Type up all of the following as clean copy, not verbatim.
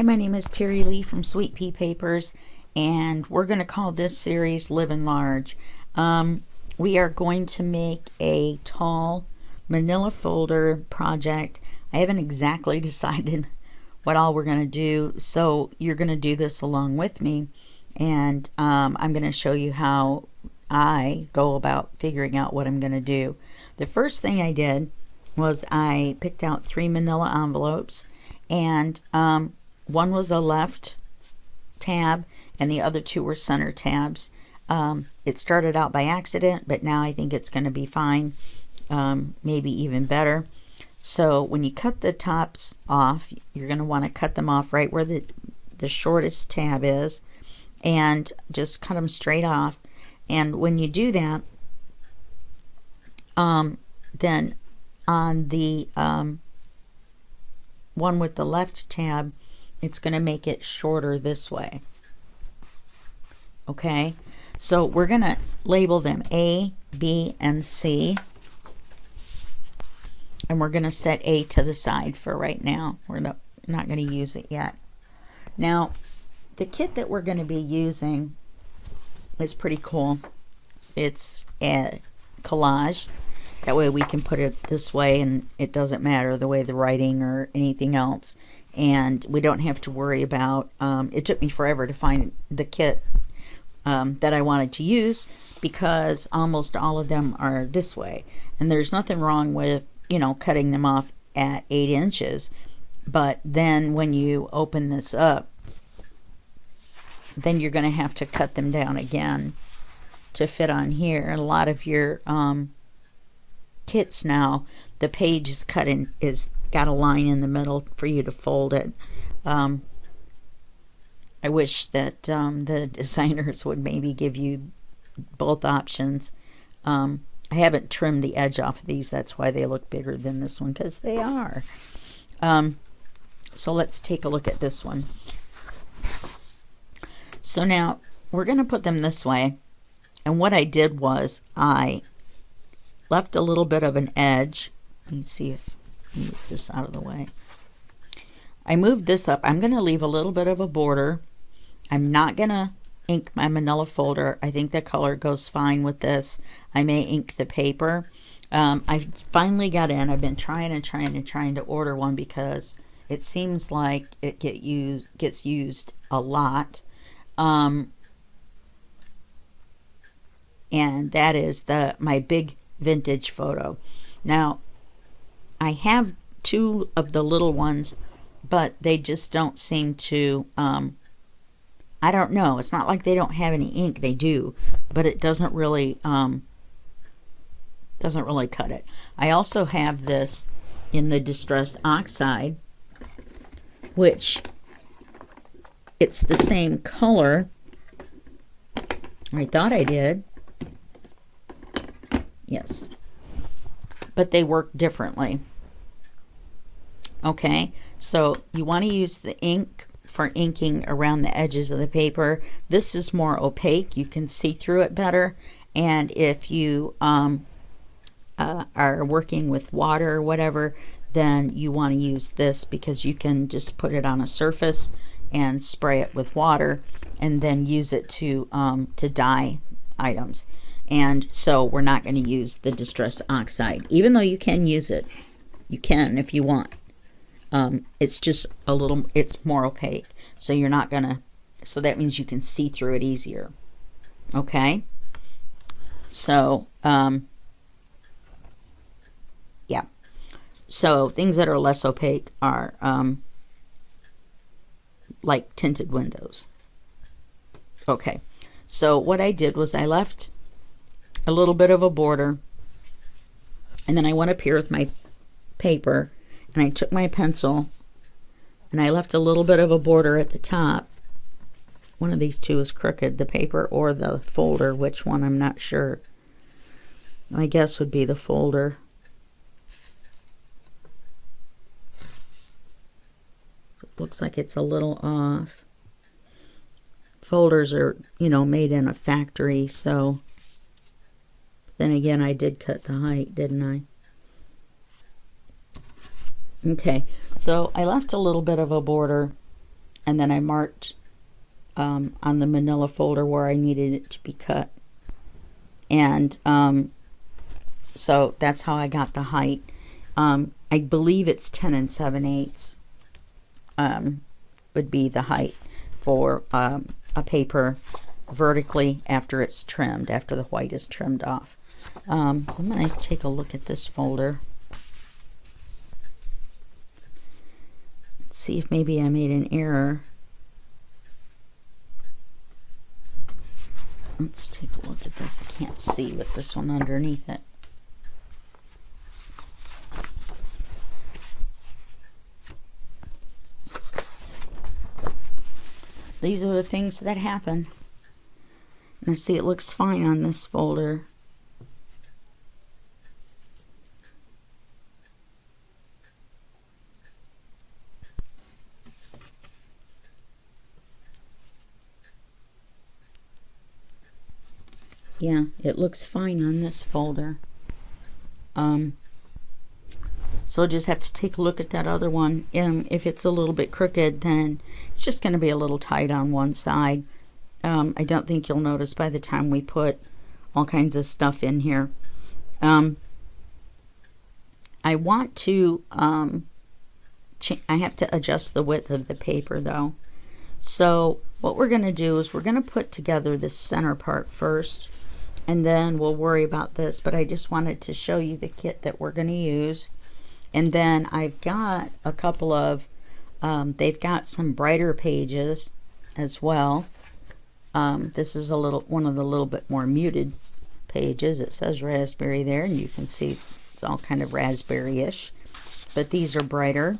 my name is Terry Lee from Sweet Pea Papers, and we're going to call this series Livin' Large. We are going to make a tall manila folder project. I haven't exactly decided what all we're going to do, so you're going to do this along with me, and I'm going to show you how I go about figuring out what I'm going to do. The first thing I did was I picked out 3 manila envelopes, and one was a left tab and the other 2 were center tabs. It started out by accident, but now I think it's going to be fine, maybe even better. So when you cut the tops off, you're going to want to cut them off right where the shortest tab is, and just cut them straight off. And when you do that, then on the one with the left tab, it's going to make it shorter this way. Okay, so we're going to label them A, B, and C, and we're going to set A to the side for right now. We're not going to use it yet. Now, the kit that we're going to be using is pretty cool. It's a collage. That way we can put it this way and it doesn't matter the way the writing or anything else, and we don't have to worry about it took me forever to find the kit that I wanted to use, because almost all of them are this way, and there's nothing wrong with, you know, cutting them off at 8 inches, but then when you open this up, then you're going to have to cut them down again to fit on here. And a lot of your kits now, the page is cut in, is got a line in the middle for you to fold it. I wish that the designers would maybe give you both options. I haven't trimmed the edge off of these, that's why they look bigger than this one, because they are. So let's take a look at this one. So now we're going to put them this way, and what I did was I left a little bit of an edge. Let me see if I move this out of the way. I moved this up. I'm going to leave a little bit of a border. I'm not going to ink my manila folder. I think the color goes fine with this. I may ink the paper. I finally got in. I've been trying to order one because it seems like it gets used a lot. And that is my big vintage photo. Now I have 2 of the little ones, but they just don't seem to I don't know, it's not like they don't have any ink, they do, but it doesn't really cut it. I also have this in the distressed oxide, which it's the same color. I thought I did. Yes, but they work differently. Okay, so you want to use the ink for inking around the edges of the paper. This is more opaque, you can see through it better, and if you are working with water or whatever, then you want to use this, because you can just put it on a surface and spray it with water and then use it to dye items. And so we're not going to use the distress oxide, even though you can use it. You can if you want. It's just a little, it's more opaque, so you're not gonna, so that means you can see through it easier. Okay, so yeah, so things that are less opaque are like tinted windows. Okay, so what I did was I left a little bit of a border, and then I went up here with my paper and I took my pencil and I left a little bit of a border at the top. One of these 2 is crooked, the paper or the folder, which one I'm not sure. My guess would be the folder. So it looks like it's a little off. Folders are, you know, made in a factory, so then again, I did cut the height, didn't I? Okay, so I left a little bit of a border and then I marked on the manila folder where I needed it to be cut. And so that's how I got the height. I believe it's 10 7/8 would be the height for a paper vertically after it's trimmed, after the white is trimmed off. I'm going to take a look at this folder. Let's see if maybe I made an error. Let's take a look at this. I can't see with this one underneath it. These are the things that happen. And I see it looks fine on this folder. Yeah, it looks fine on this folder. So I'll just have to take a look at that other one. If it's a little bit crooked, then it's just going to be a little tight on one side. I don't think you'll notice by the time we put all kinds of stuff in here. I want to, I have to adjust the width of the paper though. So what we're going to do is we're going to put together this center part first, and then we'll worry about this. But I just wanted to show you the kit that we're going to use. And then I've got a couple of, they've got some brighter pages as well. This is one of the little bit more muted pages. It says raspberry there, and you can see it's all kind of raspberry-ish. But these are brighter.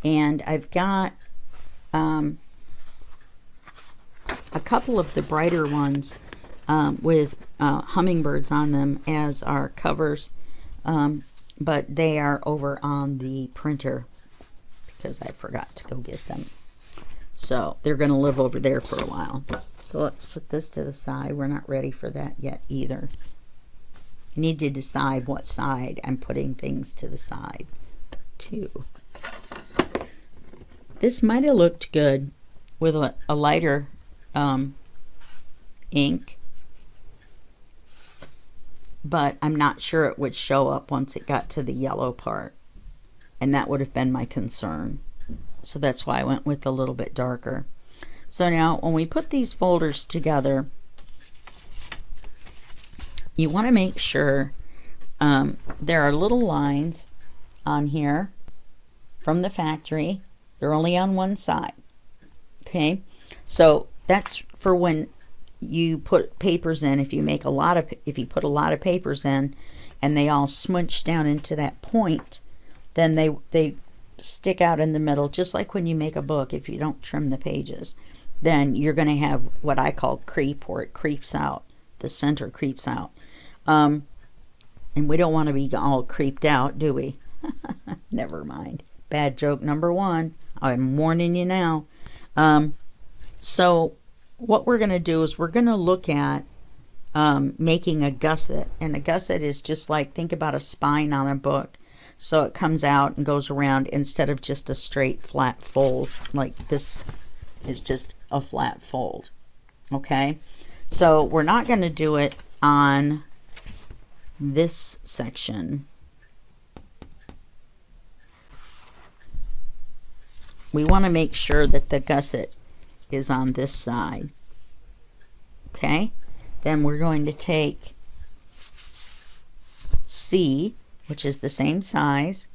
And I've got a couple of the brighter ones with hummingbirds on them as our covers, but they are over on the printer because I forgot to go get them. So they're going to live over there for a while. So let's put this to the side. We're not ready for that yet either. I need to decide what side I'm putting things to the side to. This might have looked good with a lighter ink, but I'm not sure it would show up once it got to the yellow part, and that would have been my concern. So that's why I went with a little bit darker. So now when we put these folders together, you want to make sure there are little lines on here from the factory. They're only on one side. Okay, so that's for when you put papers in. If you make a lot of, if you put a lot of papers in and they all smooch down into that point, then they stick out in the middle, just like when you make a book. If you don't trim the pages, then you're going to have what I call creep, or it creeps out. The center creeps out. And we don't want to be all creeped out, do we? Never mind. Bad joke number one. I'm warning you now. So what we're going to do is we're going to look at making a gusset. And a gusset is just like, think about a spine on a book. So it comes out and goes around instead of just a straight flat fold. Like this is just a flat fold. Okay? So we're not going to do it on this section. We want to make sure that the gusset is on this side. Okay? Then we're going to take C, which is the same size,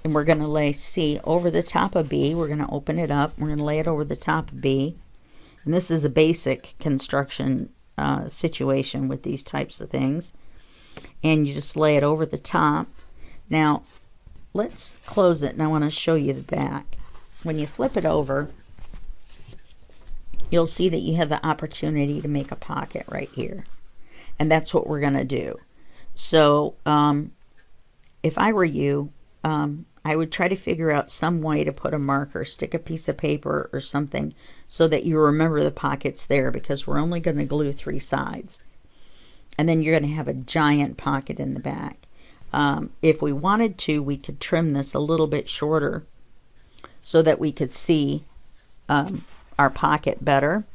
and we're going to lay C over the top of B. We're going to open it up. We're going to lay it over the top of B. And this is a basic construction situation with these types of things. And you just lay it over the top. Now, let's close it, and I want to show you the back. When you flip it over, you'll see that you have the opportunity to make a pocket right here. And that's what we're going to do. So, if I were you, I would try to figure out some way to put a marker, stick a piece of paper or something, so that you remember the pocket's there, because we're only going to glue 3 sides. And then you're going to have a giant pocket in the back. If we wanted to, we could trim this a little bit shorter so that we could see our pocket better.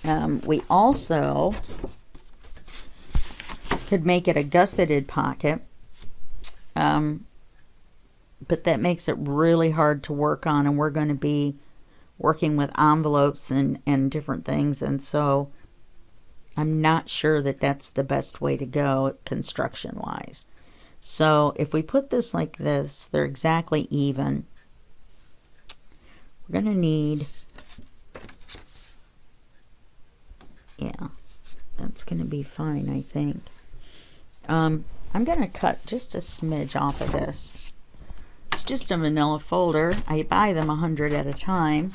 We also could make it a gusseted pocket, but that makes it really hard to work on, and we're going to be working with envelopes and different things, and so I'm not sure that that's the best way to go construction wise. So if we put this like this, they're exactly even. We're going to need, yeah, that's going to be fine, I think. I'm going to cut just a smidge off of this. It's just a manila folder. I buy them 100 at a time.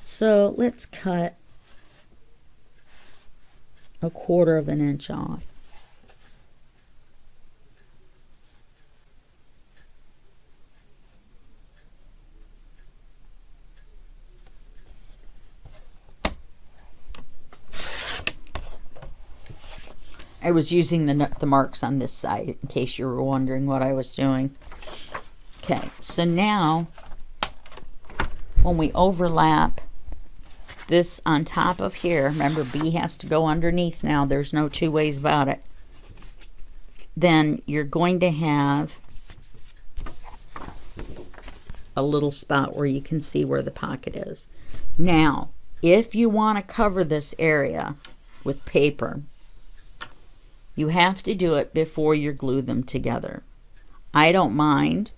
So let's cut 1/4 of an inch off. I was using the marks on this side in case you were wondering what I was doing. Okay, so now when we overlap this on top of here, remember B has to go underneath now, there's no two ways about it, then you're going to have a little spot where you can see where the pocket is. Now, if you want to cover this area with paper, you have to do it before you glue them together. I don't mind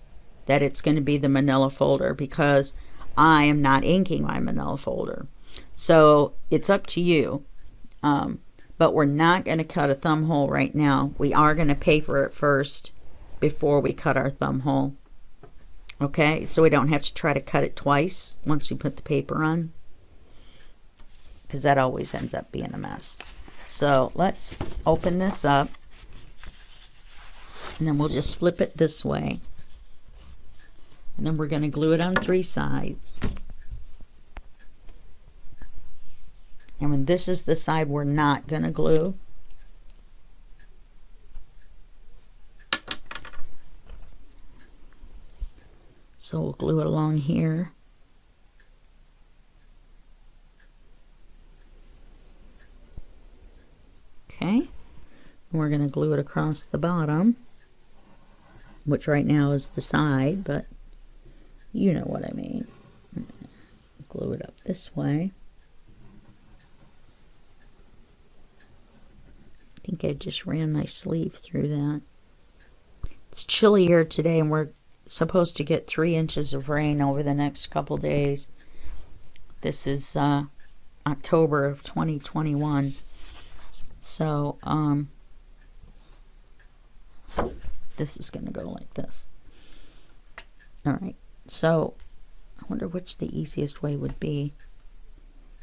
that it's going to be the manila folder because I am not inking my manila folder. So it's up to you. But we're not going to cut a thumb hole right now. We are going to paper it first before we cut our thumb hole. Okay, so we don't have to try to cut it twice once we put the paper on, because that always ends up being a mess. So let's open this up, and then we'll just flip it this way, and then we're going to glue it on 3 sides. And when this is the side we're not going to glue, so we'll glue it along here. Okay, and we're going to glue it across the bottom, which right now is the side, but you know what I mean. Glue it up this way. I think I just ran my sleeve through that. It's chilly here today, and we're supposed to get 3 inches of rain over the next couple days. This is October of 2021. So this is going to go like this. All right, so I wonder which the easiest way would be,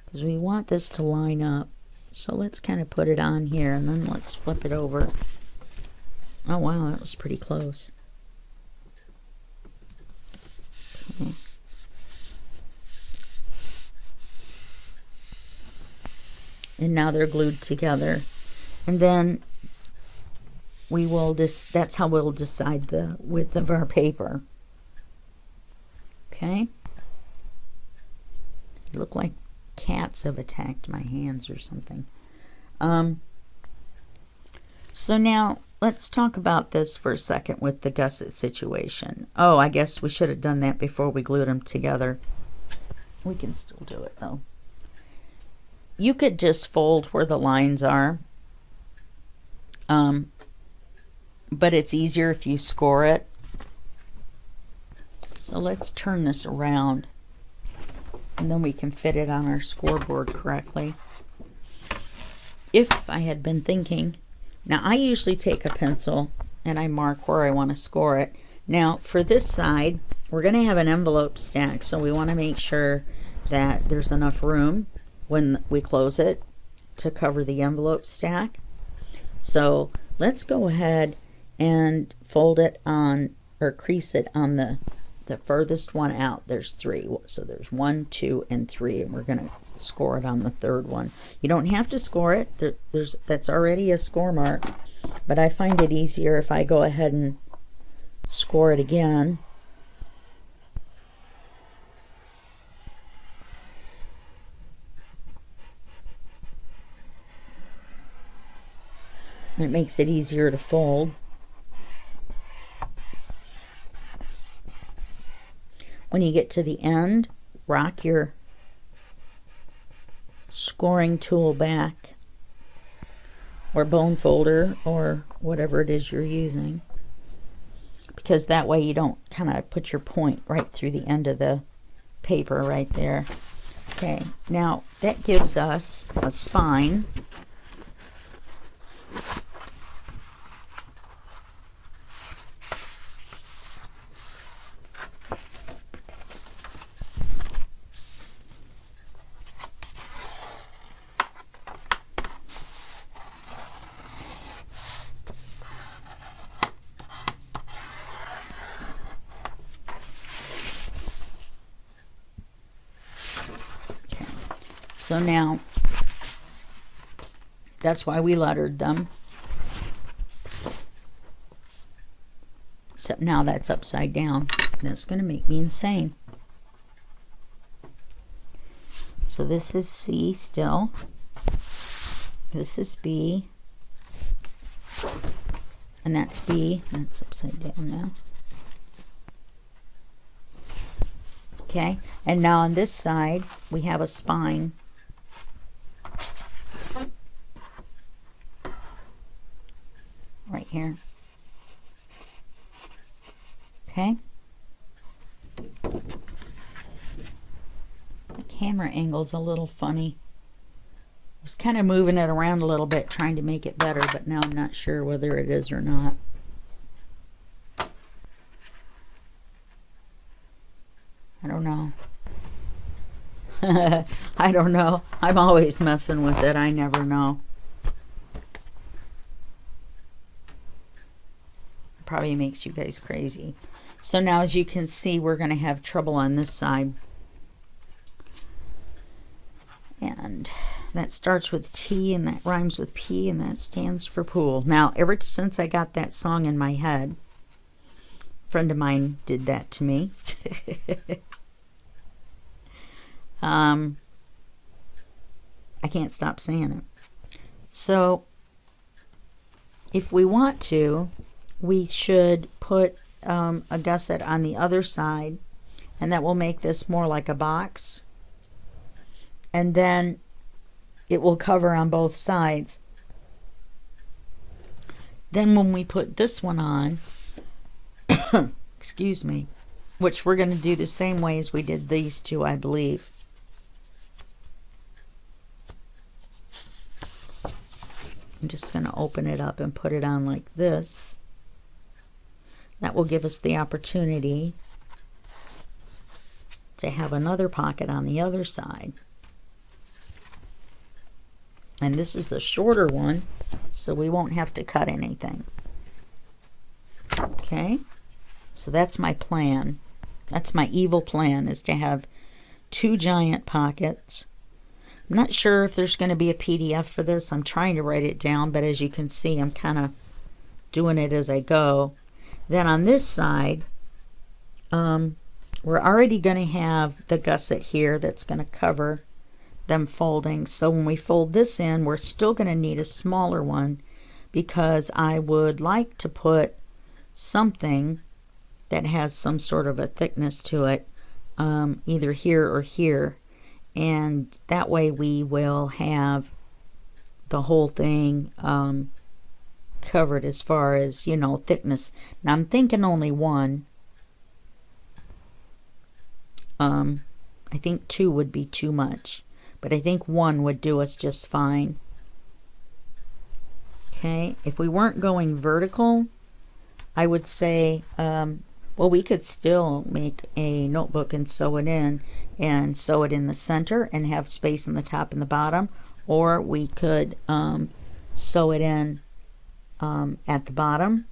because we want this to line up. So let's kind of put it on here, and then let's flip it over. Oh wow, that was pretty close. Okay. And now they're glued together, and then we will just, that's how we'll decide the width of our paper. Okay, they look like cats have attacked my hands or something. So now let's talk about this for a second with the gusset situation. Oh, I guess we should have done that before we glued them together. We can still do it though. You could just fold where the lines are, but it's easier if you score it. So let's turn this around, and then we can fit it on our scoreboard correctly. If I had been thinking, now I usually take a pencil and I mark where I want to score it. Now for this side, we're going to have an envelope stack, so we want to make sure that there's enough room when we close it to cover the envelope stack. So let's go ahead and fold it on, or crease it on the furthest one out. There's 3, so there's 1, 2, and 3, and we're going to score it on the 3rd one. You don't have to score it. That's already a score mark. but I find it easier if I go ahead and score it again. It makes it easier to fold. When you get to the end, rock your scoring tool back, or bone folder, or whatever it is you're using, because that way you don't kind of put your point right through the end of the paper right there. Okay, now that gives us a spine. So now, that's why we lettered them. Except now that's upside down. That's going to make me insane. So this is C still. This is B. And that's B. That's upside down now. Okay, and now on this side, we have a spine. Right here. Okay. The camera angle's a little funny. I was kind of moving it around a little bit, trying to make it better, but now I'm not sure whether it is or not. I don't know. I don't know. I'm always messing with it. I never know. Probably makes you guys crazy. So now, as you can see, we're going to have trouble on this side. And that starts with T, and that rhymes with P, and that stands for pool. Now, ever since I got that song in my head, a friend of mine did that to me. I can't stop saying it. So, if we want to, we should put a gusset on the other side, and that will make this more like a box, and then it will cover on both sides. Then when we put this one on, excuse me, which we're going to do the same way as we did these two, I believe. I'm just going to open it up and put it on like this. That will give us the opportunity to have another pocket on the other side. And this is the shorter one, so we won't have to cut anything. Okay, so that's my plan. That's my evil plan, is to have two giant pockets. I'm not sure if there's going to be a PDF for this. I'm trying to write it down, but as you can see, I'm kind of doing it as I go. Then on this side, we're already going to have the gusset here that's going to cover them folding. So when we fold this in, we're still going to need a smaller one, because I would like to put something that has some sort of a thickness to it, either here or here. And that way we will have the whole thing covered as far as, you know, thickness. Now I'm thinking only one. I think two would be too much, but I think one would do us just fine. Okay, if we weren't going vertical, I would say, well, we could still make a notebook and sew it in the center and have space in the top and the bottom, or we could sew it in at the bottom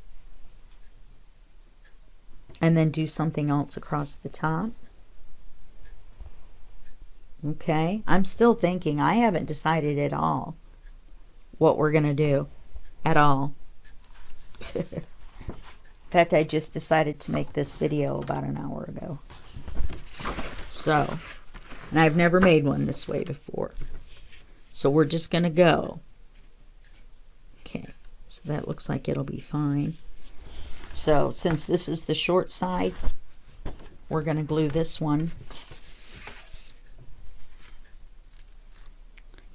and then do something else across the top. Okay, I'm still thinking. I haven't decided at all what we're going to do at all. In fact, I just decided to make this video about an hour ago. So, and I've never made one this way before. So we're just going to go. Okay, so that looks like it'll be fine. So since this is the short side, we're going to glue this one.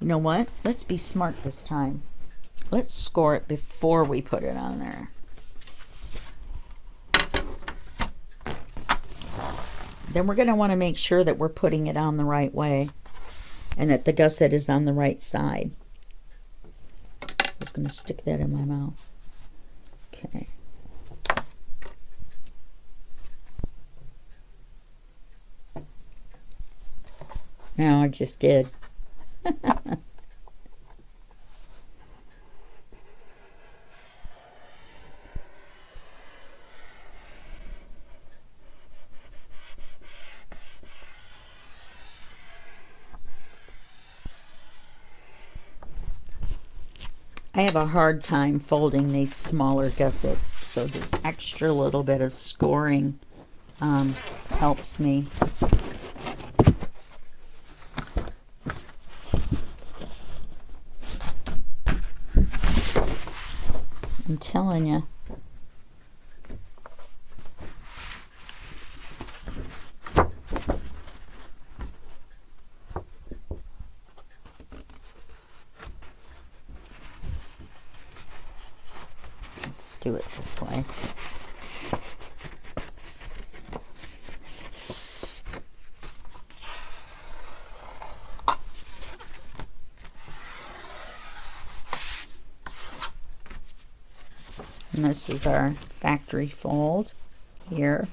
You know what? Let's be smart this time. Let's score it before we put it on there. Then we're going to want to make sure that we're putting it on the right way and that the gusset is on the right side. I was going to stick that in my mouth. Okay. Now I just did. I have a hard time folding these smaller gussets, so this extra little bit of scoring helps me. I'm telling you. Let's do it this way. And this is our factory fold here.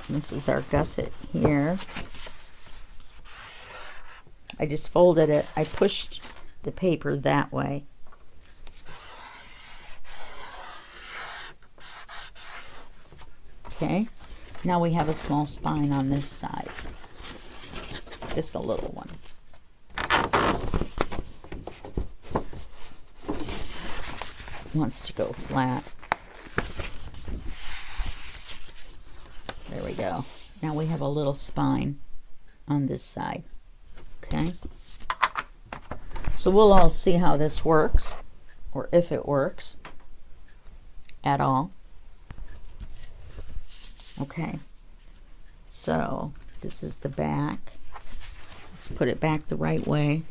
And this is our gusset here. I just folded it. I pushed the paper that way. Okay, now we have a small spine on this side. Just a little one. Wants to go flat. There we go. Now we have a little spine on this side. Okay. So we'll all see how this works, or if it works at all. Okay. So this is the back. Let's put it back the right way.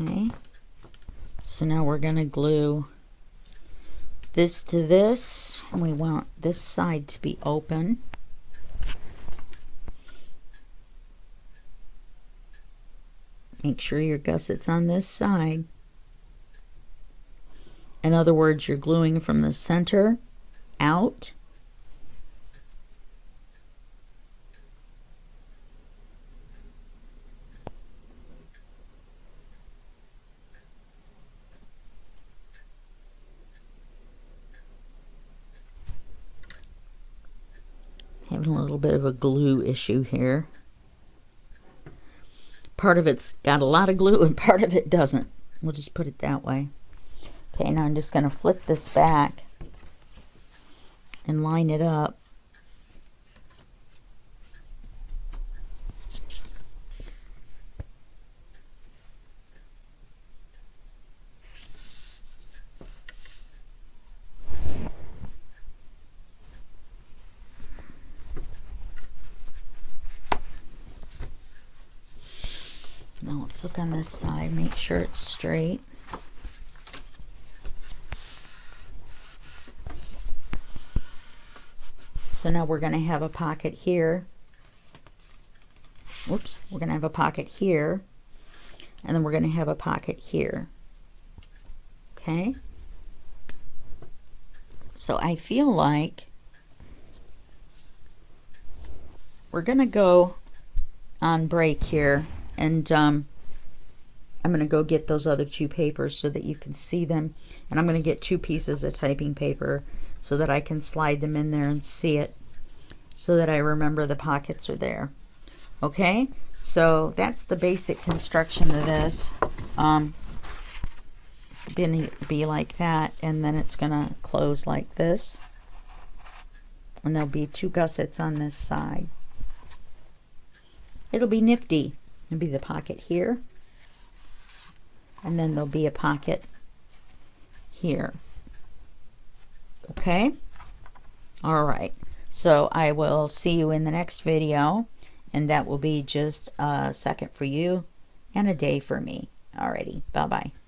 Okay, so now we're going to glue this to this, and we want this side to be open. Make sure your gusset's on this side. In other words, you're gluing from the center out. Having a little bit of a glue issue here. Part of it's got a lot of glue and part of it doesn't. We'll just put it that way. Okay, now I'm just going to flip this back and line it up. Now let's look on this side, make sure it's straight. So now we're going to have a pocket here. Whoops, we're going to have a pocket here. And then we're going to have a pocket here. Okay? So I feel like we're going to go on break here. And I'm going to go get those other two papers so that you can see them. And I'm going to get 2 pieces of typing paper so that I can slide them in there and see it, so that I remember the pockets are there. Okay, So that's the basic construction of this. It's going to be like that, and then it's going to close like this. And there'll be 2 gussets on this side. It'll be nifty. There'll be the pocket here, and then there'll be a pocket here. Okay? All right. So I will see you in the next video, and that will be just a second for you and a day for me. Alrighty. Bye-bye.